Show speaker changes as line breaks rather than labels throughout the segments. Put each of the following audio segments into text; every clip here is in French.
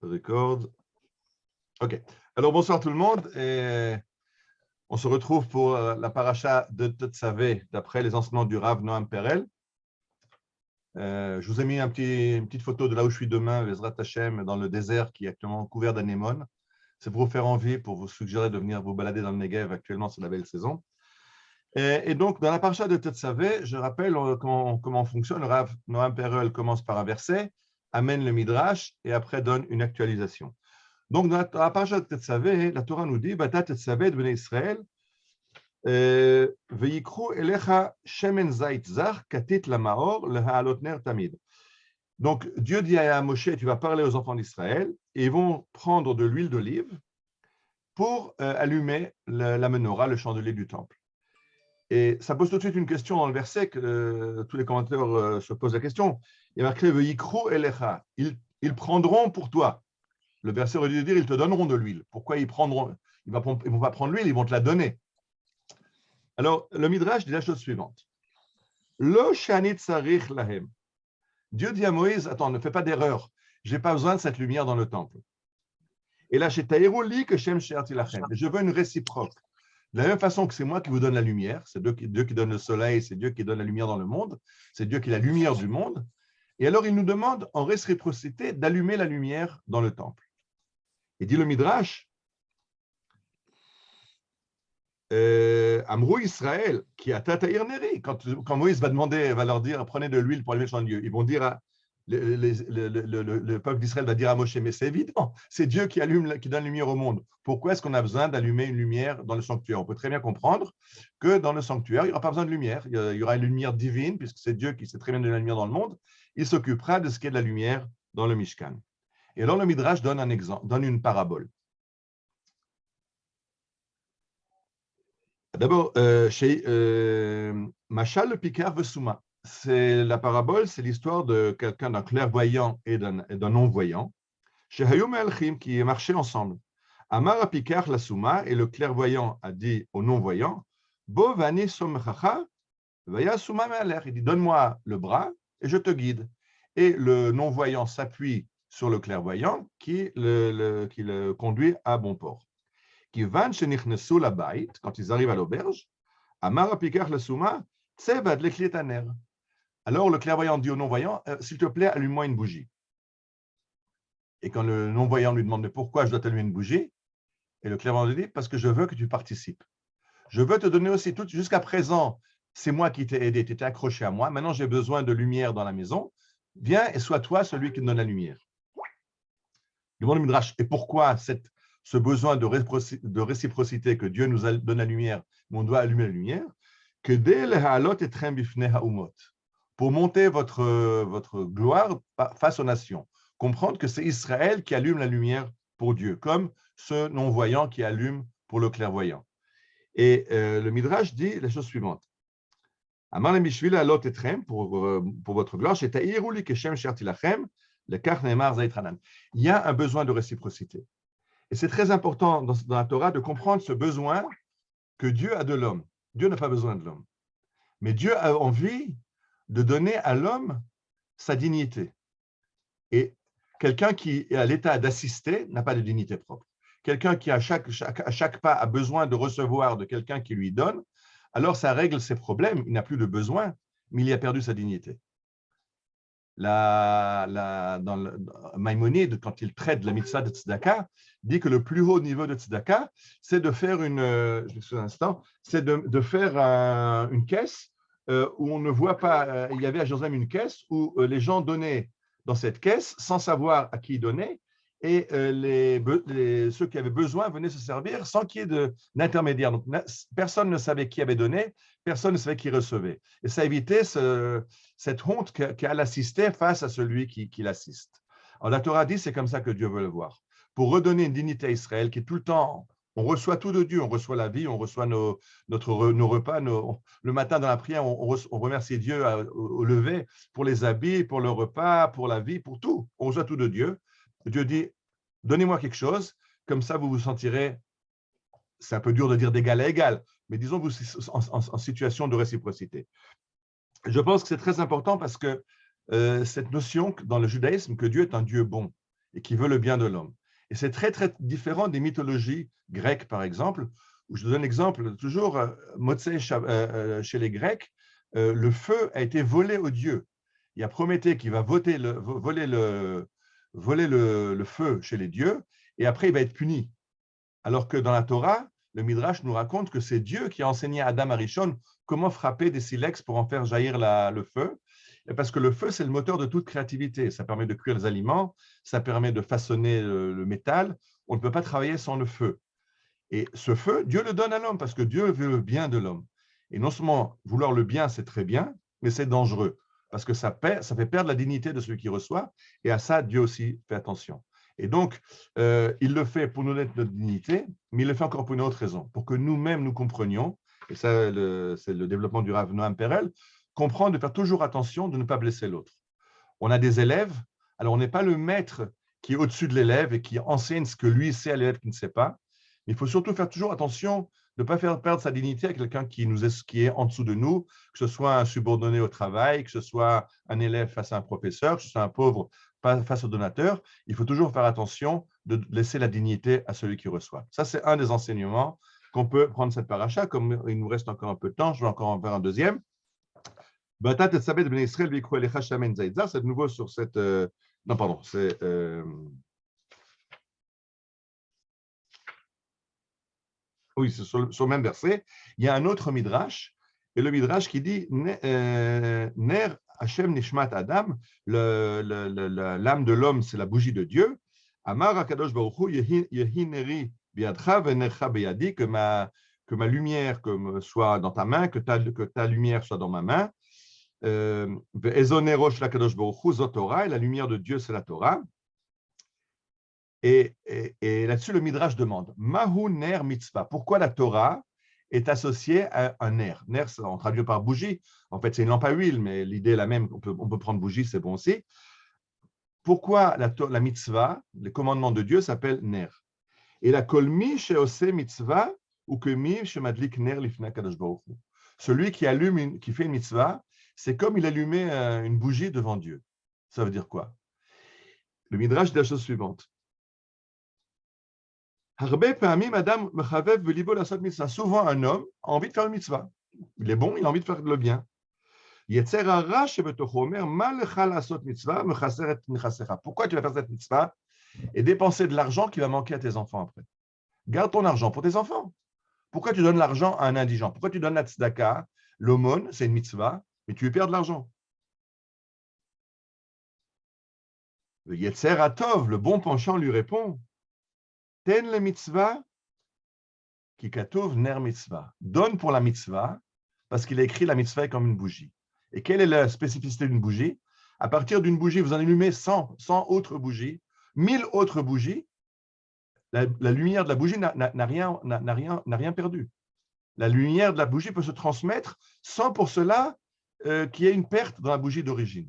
Record. OK. Alors, bonsoir tout le monde. Et on se retrouve pour la paracha de Tetzavé, d'après les enseignements du Rav Noam Perel. Je vous ai mis une petite photo de là où je suis demain, Vezrat Hashem, dans le désert qui est actuellement couvert d'anémones. C'est pour vous faire envie, pour vous suggérer de venir vous balader dans le Negev. Actuellement, c'est la belle saison. Et donc, dans la paracha de Tetzavé, je rappelle comment fonctionne. Le Rav Noam Perel commence par un verset, amène le Midrash et après donne une actualisation. Donc, dans la paracha de Tetzavé, la Torah nous dit Bata Tetzavé de Bnei Israël, Veikru elecha shemen zait zar katit lamaor lehaalot ner tamid. Donc, Dieu dit à Moshe, tu vas parler aux enfants d'Israël et ils vont prendre de l'huile d'olive pour allumer la menorah, le chandelier du temple. Et ça pose tout de suite une question dans le verset que tous les commentateurs se posent la question. Il y a marqué Veikru elecha, ils prendront pour toi. Le verset aurait dû dire ils te donneront de l'huile. Pourquoi ils prendront? Ils ne vont pas prendre l'huile, ils vont te la donner. Alors, le Midrash dit la chose suivante. Lo shanit sarich lahem. Dieu dit à Moïse, attends, ne fais pas d'erreur. Je n'ai pas besoin de cette lumière dans le temple. Et là, chez Taïrou li que Shem she'arti lachem. Je veux une réciproque. De la même façon que c'est moi qui vous donne la lumière, c'est Dieu qui donne le soleil, c'est Dieu qui donne la lumière dans le monde, c'est Dieu qui est la lumière du monde. Et alors, il nous demande en réciprocité d'allumer la lumière dans le temple. Et dit le Midrash, Amrou Israël, qui a Tataïr Neri, quand Moïse va leur dire, prenez de l'huile pour allumer le chandelier, ils vont dire, le peuple d'Israël va dire à Moshe, mais c'est évident, c'est Dieu qui donne la lumière au monde. Pourquoi est-ce qu'on a besoin d'allumer une lumière dans le sanctuaire? On peut très bien comprendre que dans le sanctuaire, il n'y aura pas besoin de lumière. Il y aura une lumière divine, puisque c'est Dieu qui sait très bien donner la lumière dans le monde. Il s'occupera de ce qui est de la lumière dans le Mishkan. Et alors le Midrash donne un exemple, donne une parabole. D'abord, chez Machal le Picard Vesuma, c'est la parabole, c'est l'histoire de quelqu'un d'un clairvoyant et d'un non-voyant, chez Hayum Elchim, qui marchaient ensemble. Amar a Picard la Souma, et le clairvoyant a dit au non-voyant, Bo vani somchacha, vaya Souma me'aler. Il dit, donne-moi le bras et je te guide. Et le non-voyant s'appuie sur le clairvoyant qui le conduit à bon port. Quand ils arrivent à l'auberge, alors le clairvoyant dit au non-voyant, s'il te plaît, allume-moi une bougie. Et quand le non-voyant lui demande pourquoi je dois t'allumer une bougie, et le clairvoyant lui dit, parce que je veux que tu participes. Je veux te donner aussi tout. Jusqu'à présent, c'est moi qui t'ai aidé, tu étais accroché à moi. Maintenant, j'ai besoin de lumière dans la maison. Viens et sois toi celui qui me donne la lumière. Demande le Midrash, et pourquoi ce besoin de réciprocité que Dieu nous donne la lumière, mais on doit allumer la lumière, que dès le ha'alot et trem bifnei ha'umot, pour monter votre gloire face aux nations. Comprendre que c'est Israël qui allume la lumière pour Dieu, comme ce non-voyant qui allume pour le clairvoyant. Et le Midrash dit la chose suivante. Amar le mishvil ha'alot et trem, pour votre gloire, chez ta'iru li keshem sherti lachem, le kach ne'emar zait hanan. Il y a un besoin de réciprocité. Et c'est très important dans la Torah de comprendre ce besoin que Dieu a de l'homme. Dieu n'a pas besoin de l'homme. Mais Dieu a envie de donner à l'homme sa dignité. Et quelqu'un qui est à l'état d'assister n'a pas de dignité propre. Quelqu'un qui à chaque pas a besoin de recevoir de quelqu'un qui lui donne, alors ça règle ses problèmes. Il n'a plus de besoin, mais il a perdu sa dignité. Dans Maïmonide, quand il traite de la mitzvah de tzedaka, dit que le plus haut niveau de tzedaka, c'est de faire une caisse où on ne voit pas. Il y avait à Jérusalem une caisse où les gens donnaient dans cette caisse sans savoir à qui ils donnaient, et ceux qui avaient besoin venaient se servir sans qu'il y ait d'intermédiaire. Donc personne ne savait qui avait donné, personne ne savait qui recevait. Et ça évitait cette honte qu'a l'assisté face à celui qui l'assiste. Alors la Torah dit, c'est comme ça que Dieu veut le voir. Pour redonner une dignité à Israël qui est tout le temps, on reçoit tout de Dieu, on reçoit la vie, on reçoit nos repas, le matin dans la prière, on remercie Dieu au lever pour les habits, pour le repas, pour la vie, pour tout. On reçoit tout de Dieu. Dieu dit, donnez-moi quelque chose, comme ça vous vous sentirez, c'est un peu dur de dire d'égal à égal, mais disons-vous en situation de réciprocité. Je pense que c'est très important parce que cette notion dans le judaïsme que Dieu est un Dieu bon et qui veut le bien de l'homme. Et c'est très, très différent des mythologies grecques, par exemple, où je donne l'exemple, toujours, chez les Grecs, le feu a été volé aux dieux. Il y a Prométhée qui va voler le feu chez les dieux, et après il va être puni. Alors que dans la Torah, le Midrash nous raconte que c'est Dieu qui a enseigné à Adam Arishon comment frapper des silex pour en faire jaillir le feu. Et parce que le feu, c'est le moteur de toute créativité. Ça permet de cuire les aliments, ça permet de façonner le métal. On ne peut pas travailler sans le feu. Et ce feu, Dieu le donne à l'homme parce que Dieu veut le bien de l'homme. Et non seulement vouloir le bien, c'est très bien, mais c'est dangereux parce que ça fait perdre la dignité de celui qui reçoit. Et à ça, Dieu aussi fait attention. Et donc, il le fait pour nous donner notre dignité, mais il le fait encore pour une autre raison, pour que nous-mêmes nous comprenions, et ça, c'est le développement du Rav Noam Perel, comprendre de faire toujours attention de ne pas blesser l'autre. On a des élèves, alors on n'est pas le maître qui est au-dessus de l'élève et qui enseigne ce que lui sait à l'élève qui ne sait pas, mais il faut surtout faire toujours attention de ne pas faire perdre sa dignité à quelqu'un qui est en dessous de nous, que ce soit un subordonné au travail, que ce soit un élève face à un professeur, que ce soit un pauvre face au donateur. Il faut toujours faire attention de laisser la dignité à celui qui reçoit. Ça, c'est un des enseignements qu'on peut prendre cette paracha. Comme il nous reste encore un peu de temps, je vais encore en faire un deuxième. C'est de nouveau sur cette... non, pardon, c'est... oui, c'est sur le même verset. Il y a un autre midrash, et le midrash qui dit Ner Hashem Nishmat Adam, l'âme de l'homme, c'est la bougie de Dieu. Amar Akadosh Baruch Hu Yehi Neri Biadcha Venercha Beyadi, que ma lumière soit dans ta main, que ta lumière soit dans ma main. Ve'ezonerosh Lakadosh Baruch Hu Zot Torah, et la lumière de Dieu, c'est la Torah. Et là-dessus, le Midrash demande Mahu ner mitzvah. Pourquoi la Torah est associée à un ner? Ner, on traduit par bougie. En fait, c'est une lampe à huile, mais l'idée est la même. On peut prendre bougie, c'est bon aussi. Pourquoi la mitzvah, les commandements de Dieu, s'appellent ner? Et la kolmi sheose mitzvah ou kemi shemadlik ner lifna kadosh baruch hu. Celui qui fait une mitzvah, c'est comme il allumait une bougie devant Dieu. Ça veut dire quoi? Le Midrash dit la chose suivante. Souvent, un homme a envie de faire une mitzvah. Il est bon, il a envie de faire le bien. Pourquoi tu vas faire cette mitzvah et dépenser de l'argent qui va manquer à tes enfants après? Garde ton argent pour tes enfants. Pourquoi tu donnes l'argent à un indigent? Pourquoi tu donnes la tzedaka? L'aumône, c'est une mitzvah, mais tu lui perds de l'argent. Le Yetzer Atov, le bon penchant, lui répond Ten le mitzvah qui katov ner mitzvah. Donne pour la mitzvah, parce qu'il a écrit la mitzvah comme une bougie. Et quelle est la spécificité d'une bougie? À partir d'une bougie, vous en allumez 100 autres bougies, 1000 autres bougies, la lumière de la bougie n'a rien perdu. La lumière de la bougie peut se transmettre sans pour cela qu'il y ait une perte dans la bougie d'origine.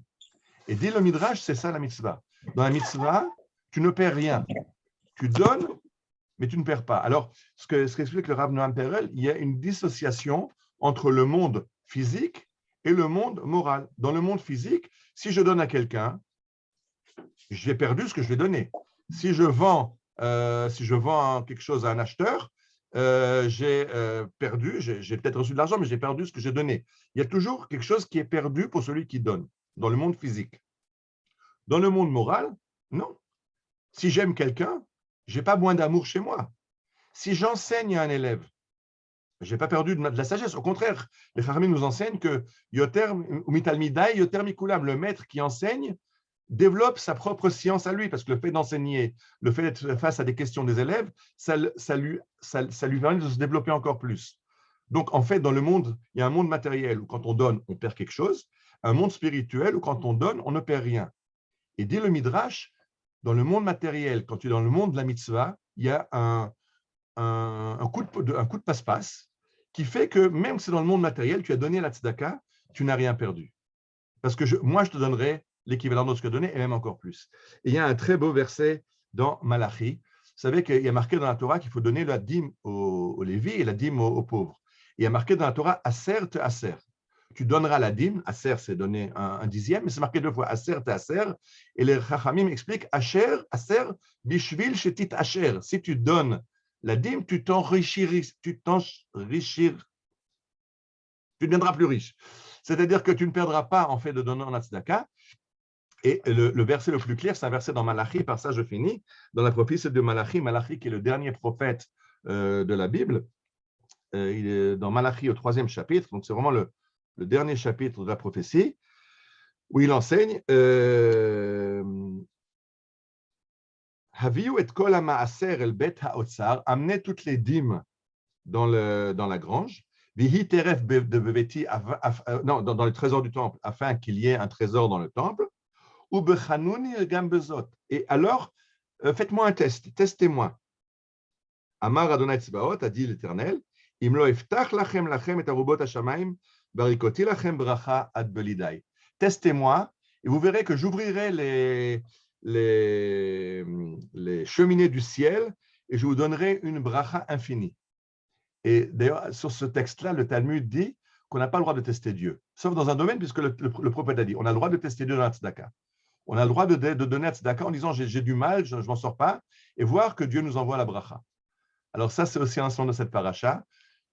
Et dit le Midrash, c'est ça la mitzvah. Dans la mitzvah, tu ne perds rien. Tu donnes, mais tu ne perds pas. Alors, ce qu'explique le Rav Noam Perel, il y a une dissociation entre le monde physique et le monde moral. Dans le monde physique, si je donne à quelqu'un, j'ai perdu ce que je vais donner. Si je vends quelque chose à un acheteur, j'ai perdu, j'ai peut-être reçu de l'argent, mais j'ai perdu ce que j'ai donné. Il y a toujours quelque chose qui est perdu pour celui qui donne, dans le monde physique. Dans le monde moral, non. Si j'aime quelqu'un, je n'ai pas moins d'amour chez moi. Si j'enseigne à un élève, je n'ai pas perdu de la sagesse. Au contraire, les Chachamim nous enseignent que Yoter Mitalmidai, Yoter Mikulam, le maître qui enseigne, développe sa propre science à lui, parce que le fait d'enseigner, le fait d'être face à des questions des élèves, ça lui permet de se développer encore plus. Donc, en fait, dans le monde, il y a un monde matériel où quand on donne, on perd quelque chose, un monde spirituel où quand on donne, on ne perd rien. Et dit le Midrash, dans le monde matériel, quand tu es dans le monde de la mitzvah, il y a un coup de passe-passe qui fait que même si dans le monde matériel, tu as donné la tzedaka, tu n'as rien perdu. Parce que moi, je te donnerai l'équivalent de ce que je donnais et même encore plus. Et il y a un très beau verset dans Malachi. Vous savez qu'il y a marqué dans la Torah qu'il faut donner la dîme aux Lévis et la dîme aux pauvres. Il y a marqué dans la Torah « aser te aser ». tu donneras la dîme. Aser, c'est donner un dixième, mais c'est marqué 2 fois. Aser, t'es aser. Et les Chachamim expliquent Aser, bishvil shetit Aser. Si tu donnes la dîme, tu deviendras plus riche. C'est-à-dire que tu ne perdras pas en fait de donner en tzedaka. Et le verset le plus clair, c'est un verset dans Malachi, par ça je finis, dans la prophétie de Malachi, Malachi qui est le dernier prophète de la Bible. Il est dans Malachi au 3e chapitre, donc c'est vraiment le dernier chapitre de la prophétie, où il enseigne Haviu et kol ha'maaser el bet ha'otzar, amenez toutes les dîmes dans la grange, vihi teref beveti, non, dans le trésor du temple, afin qu'il y ait un trésor dans le temple, ou bechanuni gambezot. Et alors, faites-moi un test, testez-moi. Amar Adonai Tzbaot, a dit l'Éternel, Im lo iftach lachem et arubot hashamayim, barikoti lachem bracha ad belidai. Testez-moi, et vous verrez que j'ouvrirai les cheminées du ciel et je vous donnerai une bracha infinie. Et d'ailleurs, sur ce texte-là, le Talmud dit qu'on n'a pas le droit de tester Dieu, sauf dans un domaine, puisque le prophète a dit, on a le droit de tester Dieu dans la tzedaka. On a le droit de donner à tzedaka en disant, j'ai du mal, je ne m'en sors pas, et voir que Dieu nous envoie la bracha. Alors ça, c'est aussi un sens de cette paracha,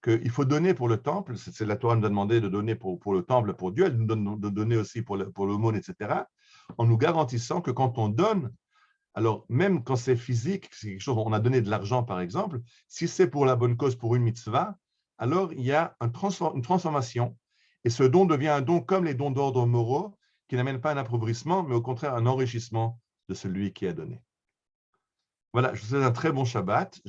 qu'il faut donner pour le temple. C'est la Torah nous a demandé de donner pour le temple, pour Dieu. Elle nous donne de donner aussi pour l'aumône, etc. En nous garantissant que quand on donne, alors même quand c'est physique, c'est quelque chose, on a donné de l'argent par exemple, si c'est pour la bonne cause, pour une mitzvah, alors il y a une transformation. Et ce don devient un don comme les dons d'ordre moraux, qui n'amènent pas un appauvrissement, mais au contraire un enrichissement de celui qui a donné. Voilà, je vous souhaite un très bon Shabbat.